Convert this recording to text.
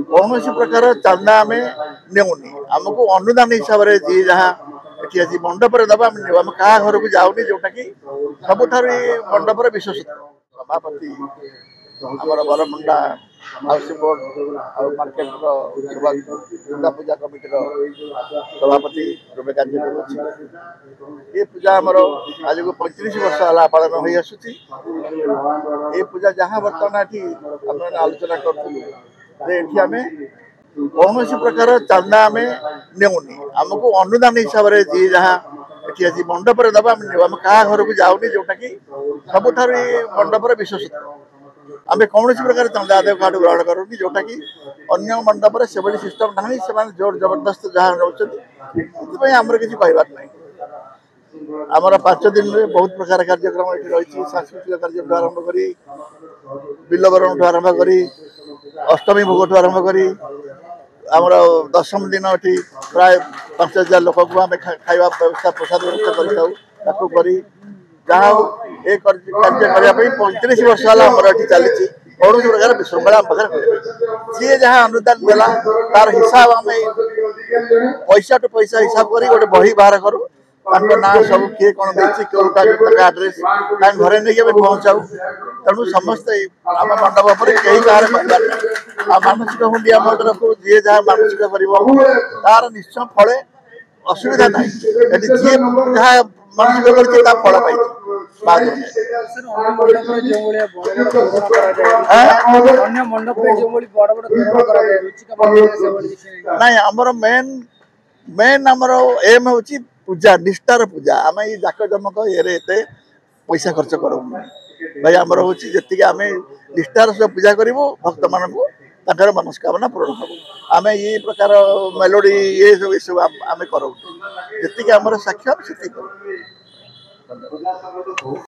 कौन प्रकार चांदा आम नेउनी आमको अनुदान हिसाब से जी जहाँ ये मंडप दबा आम क्या घर को जाऊनी जोटा कि सबुठ मंडप विशेषता सभापति आमर बरमुंडा हाउसिंग बोर्ड और मार्केट दुर्गा पूजा कमिटी सभापति रूपे कार्य ये पूजा आमर आज को 35 वर्ष है पालन हो आसुची ये पूजा जहाँ बर्तमान ये आलोचना करें कौन प्रकार चांदा आम नेउनी आमको अनुदान हिसाब से जी जहाँ ये मंडप दबा आम क्या घर को जाऊनी जोटा कि सबुठ मंडप विशेषता आम कौन प्रकार चांदा आदाय कार्ड ग्रहण करूनी जोटा कि अन्य मंडप से सिस्टम ना से जोर जबरदस्त जहाँ रोचे आमर किसी कहबार ना आमर 5 दिन में बहुत प्रकार कार्यक्रम ये रही सांस्कृतिक कार्यक्रम आरंभ कर बिलबरण आरंभ कर अष्टमी भोग आरंभ कर आमर 10म दिन ये प्राय 5000 लोक को आम खाଇବା व्यवस्था प्रसाद व्यवस्था कर जहाँ ये कार्य करने 35 वर्ष है आमर ये चली कौन प्रकार विशृंखला आम पाखे जी जहाँ अनुदान देला तार हिसाब आम पैसा टू पैसा हिसाब कर गोटे बही बाहर करूँ ना सब किए कौन आड्रेस घर नहीं पहुँचाऊ तेणु समस्ते आम मंडप पर कहीं कहार मानसिक हुंडी आम तरफ जी जहाँ मानसिक कर निश्चय फले असुविधा ना जी जहाँ मानसिक कर फल पाई ना आमर मेन आमर एम हूँ पूजा निष्ठार पूजा आम ये जाक जमक ये पैसा खर्च करूँ भाई आमर हूँ जी आम निष्ठार सब पूजा करूँ भक्त मान मनस्कामना पूरण हम आम ये प्रकार मेलोडी ये सब आम करूँ जी आमर साक्ष्य से